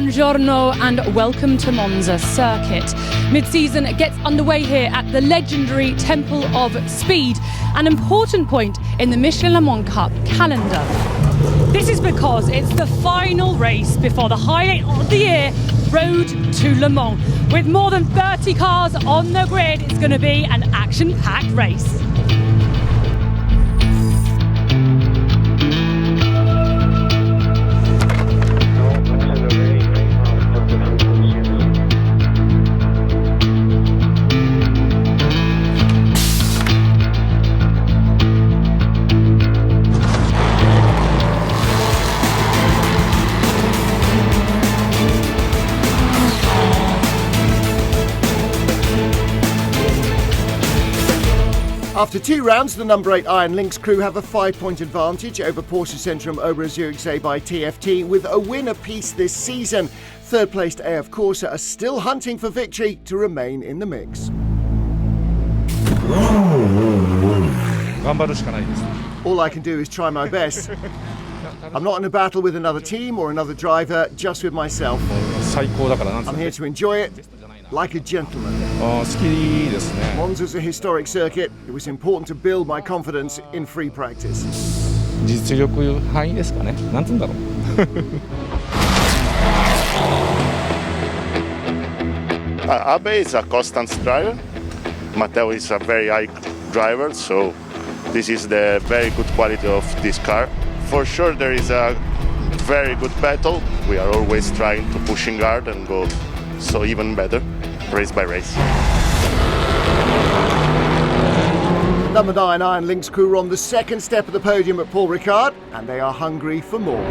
Buongiorno and welcome to Monza Circuit. Mid-season gets underway here at the legendary Temple of Speed, an important point in the Michelin Le Mans Cup calendar. This is because it's the final race before the highlight of the year, Road to Le Mans. With more than 30 cars on the grid, it's going to be an action-packed race. After 2 rounds, the number 8 Iron Lynx crew have a 5-point advantage over Porsche Centrum Oberzürich by TFT with a win apiece this season. Third-placed AF Corsa are still hunting for victory to remain in the mix. All I can do is try my best. I'm not in a battle with another team or another driver, just with myself. I'm here to enjoy it like a gentleman. Monza's a historic circuit. It was important to build my confidence in free practice. Abe is a constant driver. Matteo is a very high driver, so this is the very good quality of this car. For sure there is a very good battle. We are always trying to pushing hard and go so even better, race by race. Number 9 Iron Lynx crew are on the second step of the podium at Paul Ricard, and they are hungry for more.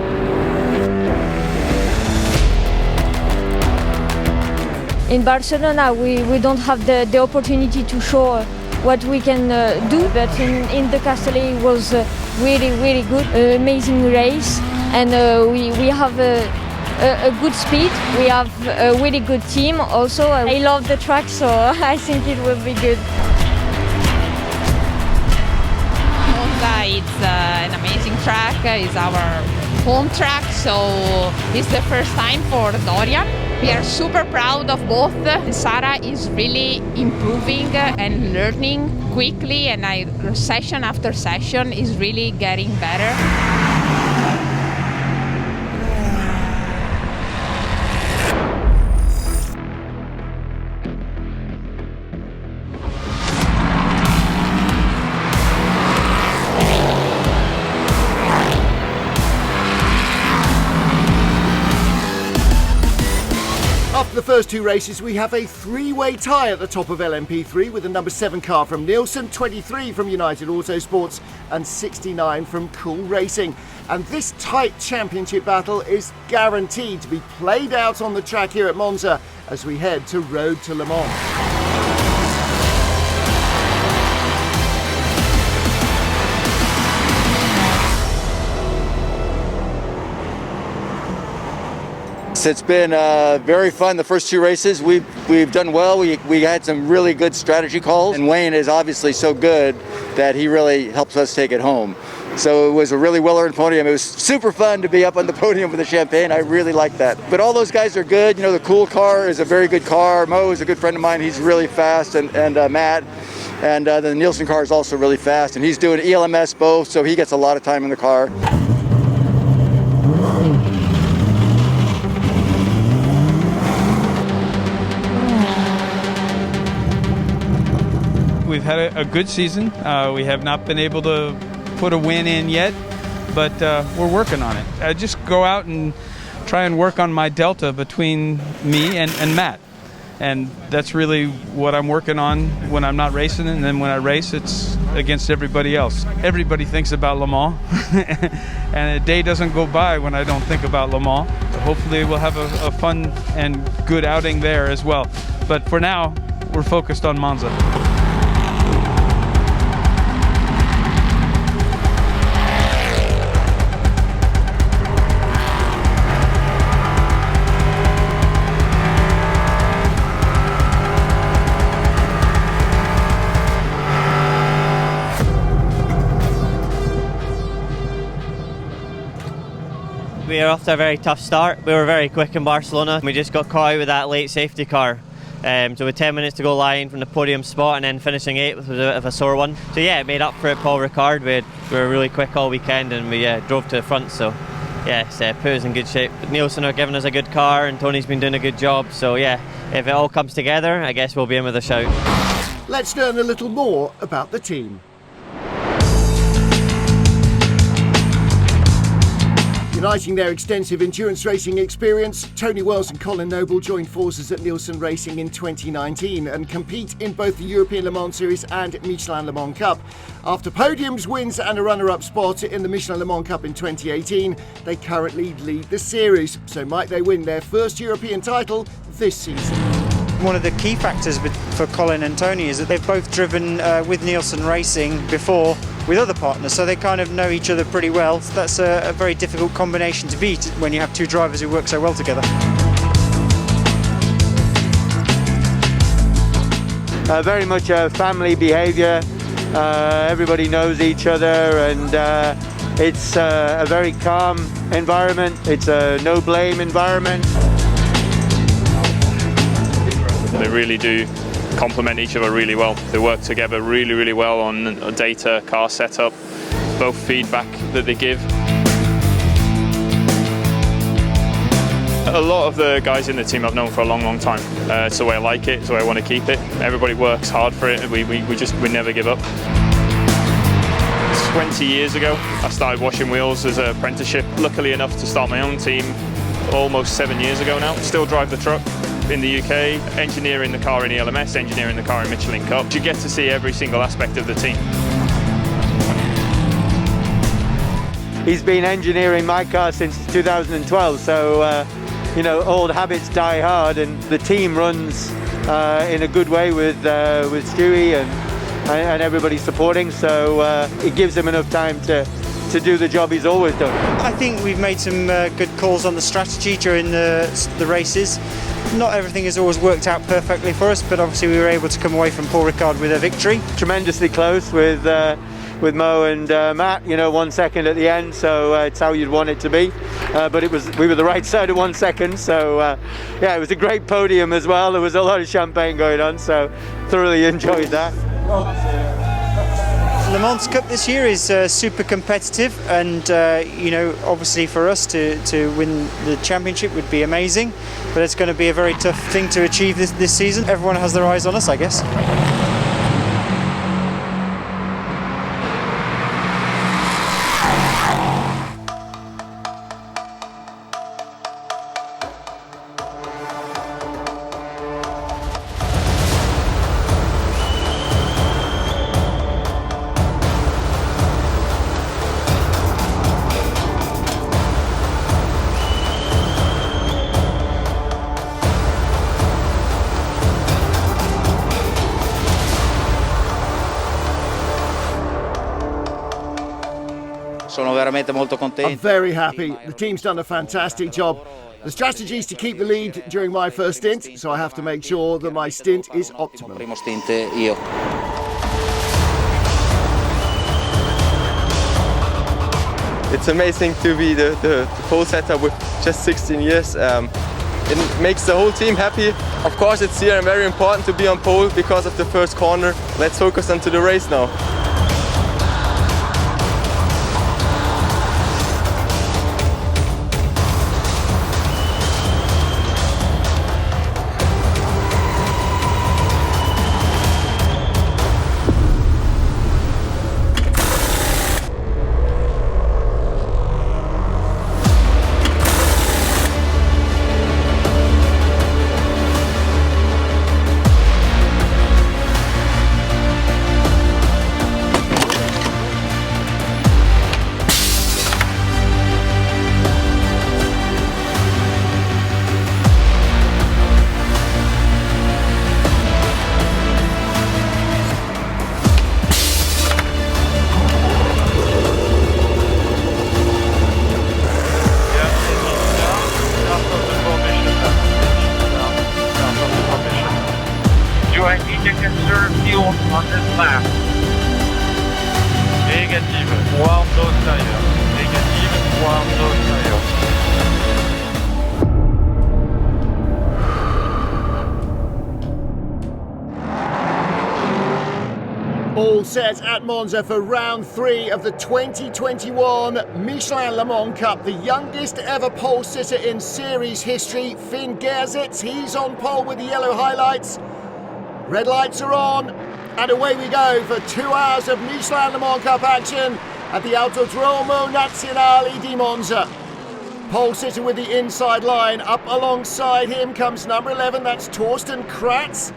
In Barcelona, we don't have the opportunity to show what we can do, but in the Castellet it was really good, amazing race, and we have a good speed. We have a really good team also. I love the track, so I think it will be good. Monza is an amazing track. It's our home track, so it's the first time for Dorian. We are super proud of both. Sara is really improving and learning quickly, and session after session is really getting better. After the first 2 races, we have a 3-way tie at the top of LMP3 with the number 7 car from Nielsen, 23 from United Autosports and 69 from Cool Racing. And this tight championship battle is guaranteed to be played out on the track here at Monza as we head to Road to Le Mans. It's been very fun the first 2 races. We've done well. We had some really good strategy calls, and Wayne is obviously so good that he really helps us take it home. So it was a really well-earned podium. It was super fun to be up on the podium with the champagne. I really like that. But all those guys are good. You know, the Cool car is a very good car. Mo is a good friend of mine. He's really fast, and Matt. And the Nielsen car is also really fast, and he's doing ELMS both, so he gets a lot of time in the car. We've had a good season. We have not been able to put a win in yet, but we're working on it. I just go out and try and work on my delta between me and Matt. And that's really what I'm working on when I'm not racing, and then when I race, it's against everybody else. Everybody thinks about Le Mans, and a day doesn't go by when I don't think about Le Mans. Hopefully we'll have a fun and good outing there as well. But for now, we're focused on Monza. We are off to a very tough start. We were very quick in Barcelona. We just got caught out with that late safety car. So with 10 minutes to go lying from the podium spot and then finishing 8th was a bit of a sore one. So yeah, it made up for it. Paul Ricard, we were really quick all weekend and we drove to the front. So yeah, put us in good shape. Nielsen are giving us a good car and Tony's been doing a good job. So yeah, if it all comes together, I guess we'll be in with a shout. Let's learn a little more about the team. Uniting their extensive endurance racing experience, Tony Wells and Colin Noble joined forces at Nielsen Racing in 2019 and compete in both the European Le Mans Series and Michelin Le Mans Cup. After podiums, wins and a runner-up spot in the Michelin Le Mans Cup in 2018, they currently lead the series. So might they win their first European title this season? One of the key factors for Colin and Tony is that they've both driven with Nielsen Racing before with other partners, so they kind of know each other pretty well. So that's a very difficult combination to beat when you have two drivers who work so well together. Very much a family behaviour. Everybody knows each other, and it's a very calm environment. It's a no-blame environment. They really do complement each other really well. They work together really, really well on data, car setup, both feedback that they give. A lot of the guys in the team I've known for a long, long time. It's the way I like it, it's the way I want to keep it. Everybody works hard for it, we never give up. 20 years ago, I started washing wheels as an apprenticeship. Luckily enough to start my own team almost 7 years ago now. Still drive the truck in the UK, engineering the car in ELMS, engineering the car in Michelin Cup. You get to see every single aspect of the team. He's been engineering my car since 2012, so old habits die hard, and the team runs in a good way with Stewie and everybody supporting, so it gives him enough time to do the job he's always done. I think we've made some good calls on the strategy during the races. Not everything has always worked out perfectly for us, but obviously we were able to come away from Paul Ricard with a victory. Tremendously close with Mo and Matt, 1 second at the end, so it's how you'd want it to be. But we were the right side of 1 second, so it was a great podium as well. There was a lot of champagne going on, so thoroughly enjoyed that. Le Mans Cup this year is super competitive, and obviously for us to win the championship would be amazing, but it's going to be a very tough thing to achieve this season. Everyone has their eyes on us, I guess. I'm very happy. The team's done a fantastic job. The strategy is to keep the lead during my first stint, so I have to make sure that my stint is optimum. It's amazing to be the pole setter with just 16 years. It makes the whole team happy. Of course, it's here and very important to be on pole because of the first corner. Let's focus onto the race now. on this lap. Négative, warm nose tire. Négative, warm nose tire. All set at Monza for round 3 of the 2021 Michelin Le Mans Cup. The youngest ever pole sitter in series history, Finn Gerzitz. He's on pole with the yellow highlights. Red lights are on, and away we go for 2 hours of Michelin Le Mans Cup action at the Autodromo Nazionale di Monza. Pole sitter with the inside line. Up alongside him comes number 11, that's Thorsten Kratz.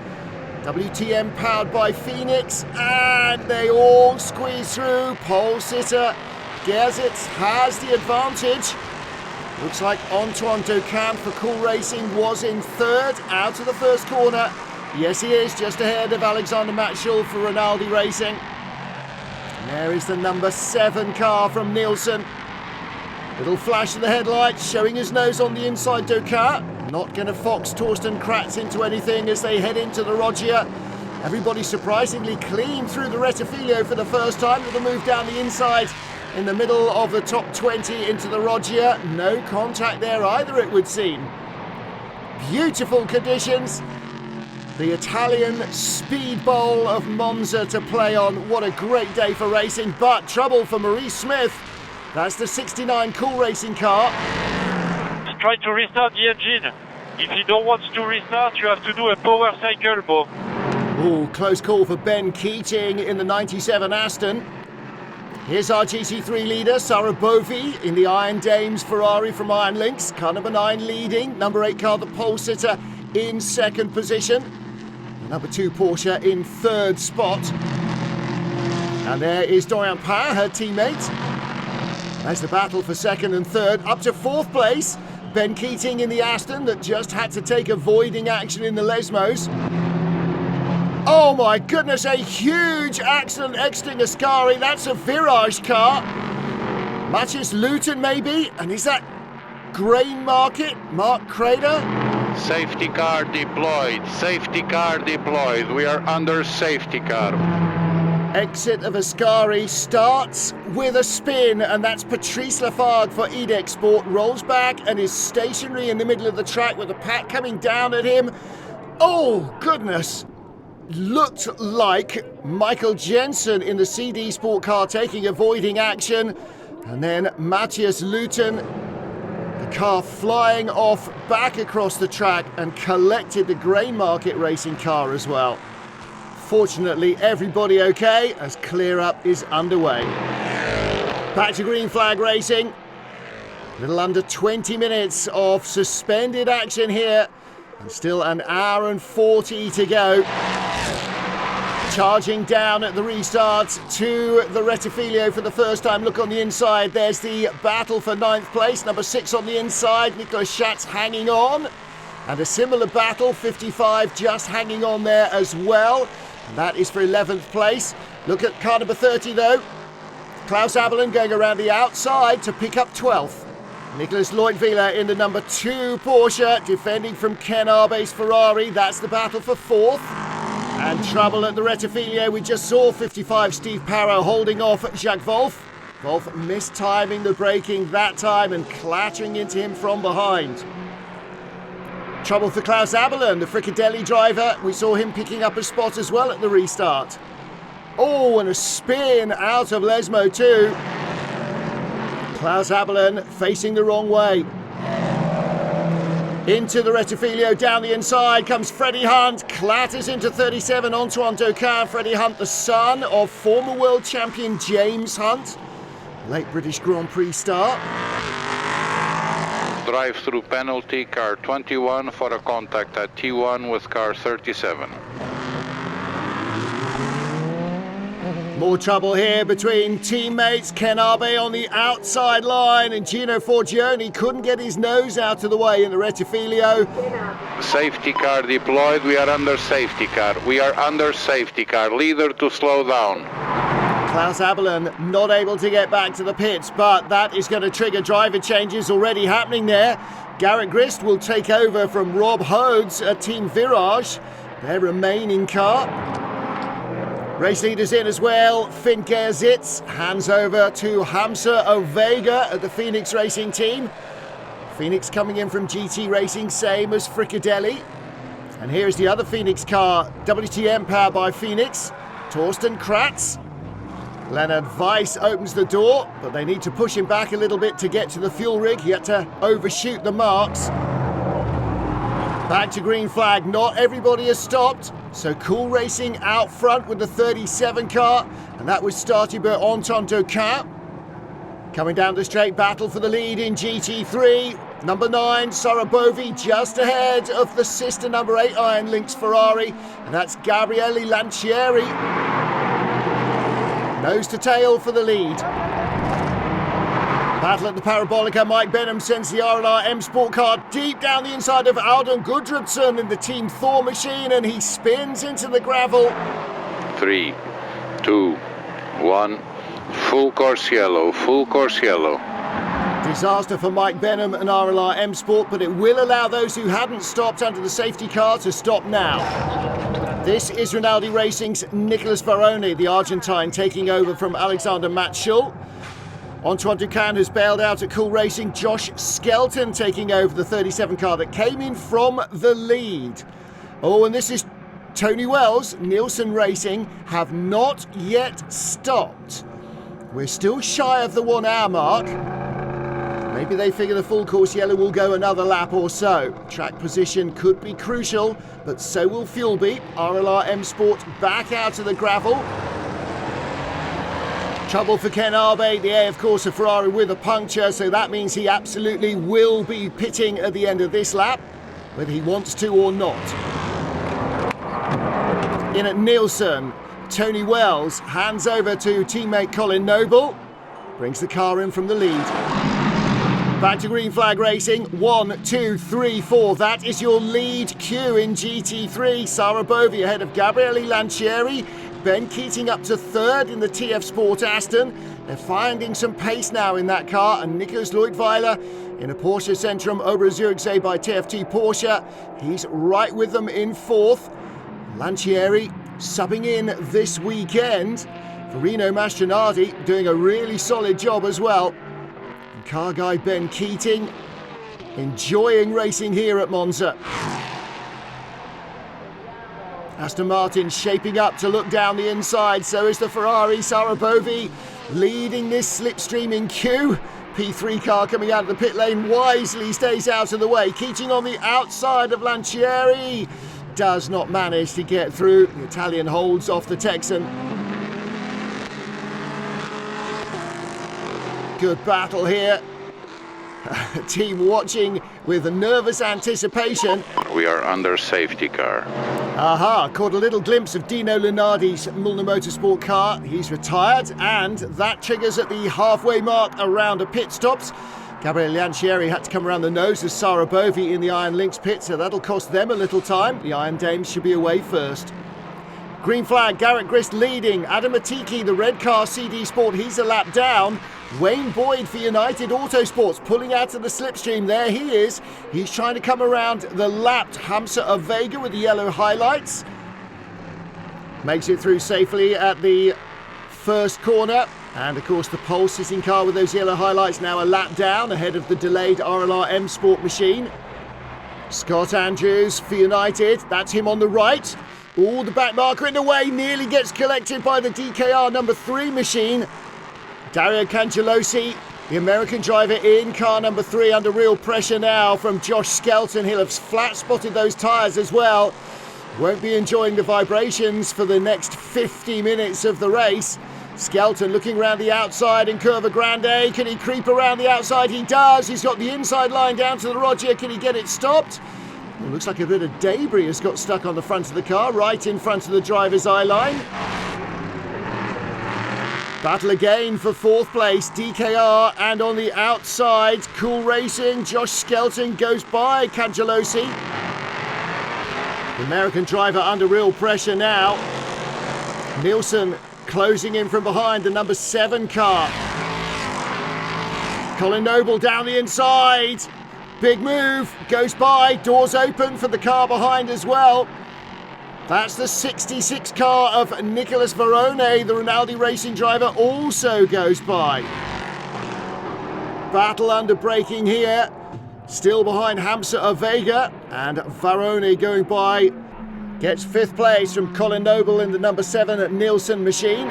WTM powered by Phoenix, and they all squeeze through. Pole sitter Gerzitz has the advantage. Looks like Antoine Daucan for Cool Racing was in third out of the first corner. Yes, he is, just ahead of Alexander Matschul for Rinaldi Racing. And there is the number 7 car from Nielsen. Little flash of the headlights showing his nose on the inside Daucan. Not going to fox Thorsten Kratz into anything as they head into the Roggia. Everybody surprisingly clean through the Rettifilo for the first time. Little move down the inside in the middle of the top 20 into the Roggia. No contact there either, it would seem. Beautiful conditions. The Italian speed bowl of Monza to play on. What a great day for racing, but trouble for Maurice Smith. That's the 69 Cool Racing car. Try to restart the engine. If you don't want to restart, you have to do a power cycle, Bo. Ooh, close call for Ben Keating in the 97 Aston. Here's our GT3 leader, Sarah Bovey, in the Iron Dames Ferrari from Iron Links. Car number 9 leading. Number 8 car, the pole sitter, in second position. Number 2 Porsche in third spot. And there is Dorian Parr, her teammate. There's the battle for second and third. Up to fourth place, Ben Keating in the Aston that just had to take avoiding action in the Lesmos. Oh my goodness, a huge accident exiting Ascari. That's a Virage car. Matthias Luton maybe, and is that Grain Market, Mark Crader? Safety car deployed, safety car deployed. We are under safety car. Exit of Ascari starts with a spin, and that's Patrice Lafargue for Edex Sport. Rolls back and is stationary in the middle of the track with the pack coming down at him. Oh, goodness. Looked like Michael Jensen in the CD Sport car taking avoiding action. And then Matthias Luton, the car flying off back across the track and collected the Grain Market Racing car as well. Fortunately, everybody okay as clear up is underway. Back to green flag racing. A little under 20 minutes of suspended action here. And still an hour and 40 to go. Charging down at the restart to the Rettifilo for the first time. Look on the inside. There's the battle for 9th place. Number 6 on the inside. Nicolas Schatz hanging on. And a similar battle, 55 just hanging on there as well. And that is for 11th place. Look at car number 30 though. Klaus Abelin going around the outside to pick up 12th. Nicholas Leutwiler in the number 2 Porsche, defending from Ken Arbe's Ferrari. That's the battle for 4th. And trouble at the Rettifilo. We just saw 55 Steve Parrow holding off Jacques Wolf. Wolf mistiming the braking that time and clattering into him from behind. Trouble for Klaus Abelin, the Fricadelli driver. We saw him picking up a spot as well at the restart. Oh, and a spin out of Lesmo too. Klaus Abelin facing the wrong way. Into the Rettifilo, down the inside comes Freddie Hunt, clatters into 37, Antoine Daucan. Freddie Hunt, the son of former world champion James Hunt. Late British Grand Prix star. Drive-through penalty, car 21 for a contact at T1 with car 37. More trouble here between teammates. Ken Arbe on the outside line and Gino Forgione couldn't get his nose out of the way in the Rettifilo. Safety car deployed, we are under safety car. We are under safety car. Leader to slow down. Klaus Abelin not able to get back to the pits, but that is going to trigger driver changes already happening there. Garrett Grist will take over from Rob Hodes at Team Virage, their remaining car. Race leaders in as well. Finn Gerzitz hands over to Hamza Ovega at the Phoenix Racing team. Phoenix coming in from GT Racing, same as Fricadelli. And here's the other Phoenix car, WTM powered by Phoenix. Torsten Kratz. Leonard Weiss opens the door, but they need to push him back a little bit to get to the fuel rig. He had to overshoot the marks. Back to green flag. Not everybody has stopped. So Cool Racing out front with the 37 car, and that was started by Anton Doquin. Coming down the straight, battle for the lead in GT3. Number 9, Sarabovi, just ahead of the sister number 8 Iron Lynx Ferrari, and that's Gabriele Lancieri. Nose to tail for the lead. Battle at the Parabolica. Mike Benham sends the R&R M Sport car deep down the inside of Alden Gudrudsen in the Team Thor machine, and he spins into the gravel. 3, 2, 1. Full course yellow, full course yellow. Disaster for Mike Benham and RLR M Sport, but it will allow those who hadn't stopped under the safety car to stop now. This is Rinaldi Racing's Nicolas Varone, the Argentine, taking over from Alexander Matschul. Antoine Ducan has bailed out at Cool Racing. Josh Skelton taking over the 37 car that came in from the lead. Oh, and this is Tony Wells. Nielsen Racing have not yet stopped. We're still shy of the 1 hour mark. Maybe they figure the full course yellow will go another lap or so. Track position could be crucial, but so will fuel beat. RLR M Sport back out of the gravel. Trouble for Ken Arbe, the A, of course, a Ferrari with a puncture, so that means he absolutely will be pitting at the end of this lap, whether he wants to or not. In at Nielsen, Tony Wells hands over to teammate Colin Noble, brings the car in from the lead. Back to green flag racing. 1, 2, 3, 4. That is your lead queue in GT3. Sarabovi ahead of Gabriele Lancieri. Ben Keating up to third in the TF Sport Aston. They're finding some pace now in that car. And Nicolas Leutwiler in a Porsche Centrum Oberzürixsee by TFT Porsche. He's right with them in fourth. Lancieri subbing in this weekend for Rino Mastronardi, doing a really solid job as well. And car guy Ben Keating enjoying racing here at Monza. Aston Martin shaping up to look down the inside, so is the Ferrari. Sarabovi leading this slipstream in queue. P3 car coming out of the pit lane wisely stays out of the way. Keating on the outside of Lancieri. Does not manage to get through. The Italian holds off the Texan. Good battle here. Team watching with nervous anticipation. We are under safety car. Aha, caught a little glimpse of Dino Lunardi's Mulner Motorsport car. He's retired, and that triggers at the halfway mark around a pit stops. Gabriele Lancieri had to come around the nose of Sarabovi in the Iron Lynx pit, so that'll cost them a little time. The Iron Dames should be away first. Green flag, Garrett Grist leading. Adam Atiki, the red car CD Sport, he's a lap down. Wayne Boyd for United Autosports pulling out of the slipstream. There he is. He's trying to come around the lapped Hamza of Vega with the yellow highlights. Makes it through safely at the first corner. And of course the pole sitting car with those yellow highlights now a lap down ahead of the delayed RLR M Sport machine. Scott Andrews for United. That's him on the right. All the back marker in the way. Nearly gets collected by the DKR number 3 machine. Dario Cangelosi, the American driver in car number 3, under real pressure now from Josh Skelton. He'll have flat spotted those tyres as well. Won't be enjoying the vibrations for the next 50 minutes of the race. Skelton looking around the outside in Curva Grande. Can he creep around the outside? He does. He's got the inside line down to the Roger. Can he get it stopped? It looks like a bit of debris has got stuck on the front of the car, right in front of the driver's eye line. Battle again for 4th place, DKR, and on the outside, Cool Racing. Josh Skelton goes by Cangelosi. The American driver under real pressure now. Nielsen closing in from behind the number 7 car. Colin Noble down the inside. Big move, goes by, doors open for the car behind as well. That's the 66 car of Nicolas Varone, the Rinaldi Racing driver, also goes by. Battle under braking here. Still behind Hamza of Vega, and Varone going by Gets 5th place from Colin Noble in the number 7 Nielsen machine.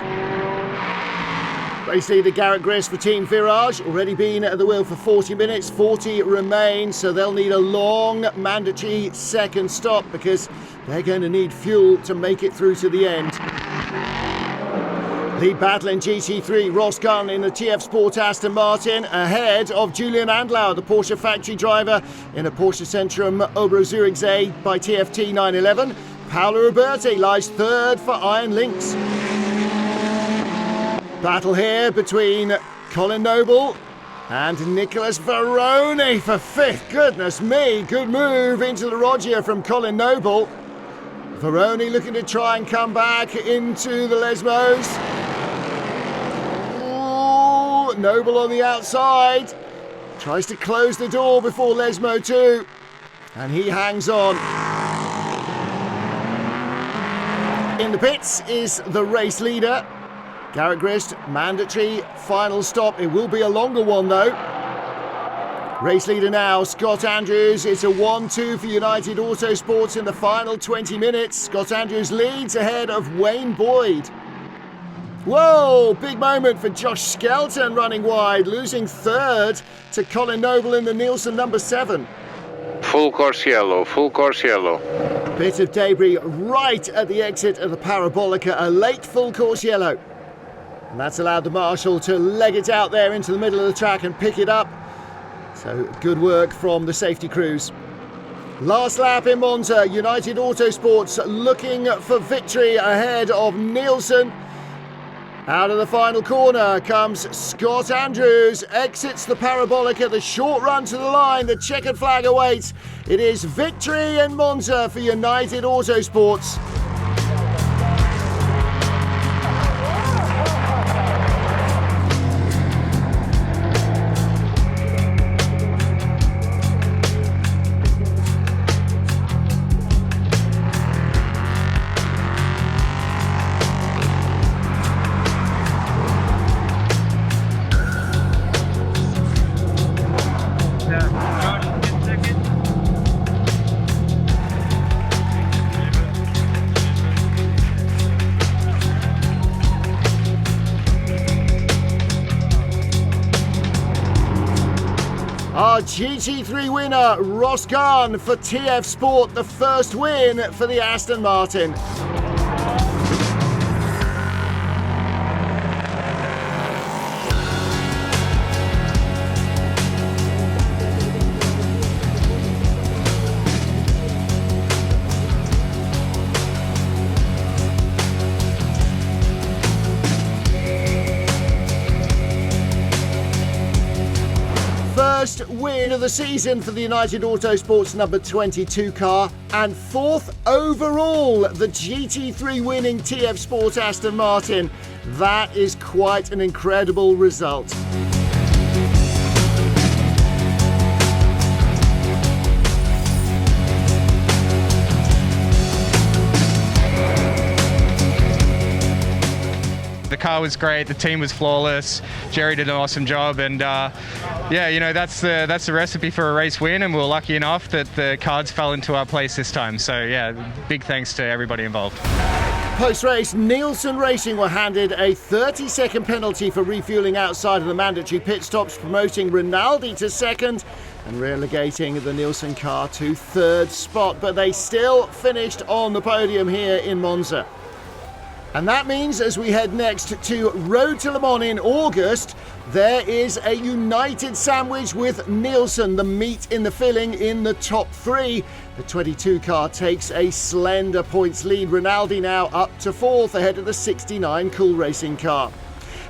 Race leader Garrett Grist for Team Virage, already been at the wheel for 40 minutes, 40 remain, so they'll need a long mandatory second stop because they're going to need fuel to make it through to the end. Lead battle in GT3, Ross Gunn in the TF Sport Aston Martin, ahead of Julian Andlau, the Porsche factory driver, in a Porsche Centrum Obro Zürichsee by TFT 911. Paolo Roberti lies 3rd for Iron Lynx. Battle here between Colin Noble and Nicholas Varone for 5th. Goodness me, good move into the Roger from Colin Noble. Varone looking to try and come back into the Lesmos. Ooh, Noble on the outside. Tries to close the door before Lesmo 2. And he hangs on. In the pits is the race leader. Garrett Grist, mandatory final stop. It will be a longer one though. Race leader now, Scott Andrews. It's a 1-2 for United Autosports in the final 20 minutes. Scott Andrews leads ahead of Wayne Boyd. Whoa, big moment for Josh Skelton running wide, losing 3rd to Colin Noble in the Nielsen number 7. Full course yellow, full course yellow. Bit of debris right at the exit of the Parabolica, a late full course yellow. And that's allowed the marshal to leg it out there into the middle of the track and pick it up. So good work from the safety crews. Last lap in Monza, United Autosports looking for victory ahead of Nielsen. Out of the final corner comes Scott Andrews, exits the Parabolica, the short run to the line, the checkered flag awaits. It is victory in Monza for United Autosports. Our GT3 winner, Ross Gunn for TF Sport, the first win for the Aston Martin. First win of the season for the United Autosports number 22 car, and 4th overall, the GT3 winning TF Sport Aston Martin. That is quite an incredible result. The car was great, the team was flawless, Jerry did an awesome job, and yeah, you know, that's the recipe for a race win, and we were lucky enough that the cards fell into our place this time. So yeah, big thanks to everybody involved. Post-race, Nielsen Racing were handed a 30-second penalty for refueling outside of the mandatory pit stops, promoting Rinaldi to 2nd and relegating the Nielsen car to 3rd spot, but they still finished on the podium here in Monza. And that means as we head next to Road to Le Mans in August, there is a United sandwich with Nielsen, the meat in the filling in the top 3. The 22 car takes a slender points lead. Rinaldi now up to 4th ahead of the 69 Cool Racing car.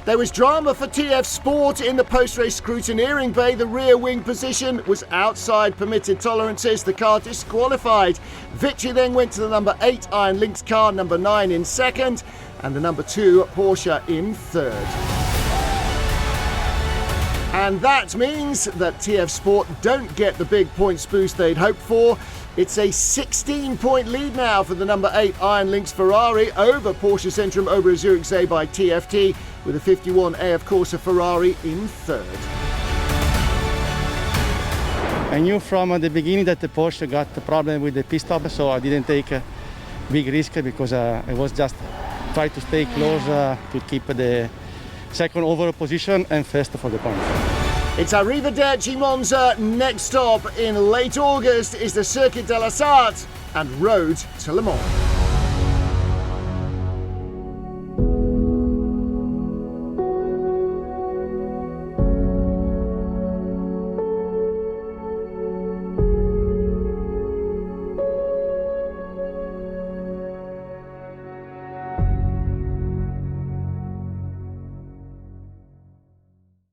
There was drama for TF Sport in the post-race scrutineering bay. The rear wing position was outside permitted tolerances. The car disqualified. Victory then went to the number 8 Iron Lynx car, number 9 in 2nd, and the number 2 Porsche in 3rd. And that means that TF Sport don't get the big points boost they'd hoped for. It's a 16-point lead now for the number 8 Iron Lynx Ferrari over Porsche Centrum Obro Zürichsee by TFT, with a 51 AF Corsa Ferrari in 3rd. I knew from the beginning that the Porsche got the problem with the pit stop, so I didn't take big risk because I was just trying to stay close to keep the second overall position and first for the points. It's Arrivederci Monza. Next stop in late August is the Circuit de la Sarthe and road to Le Mans.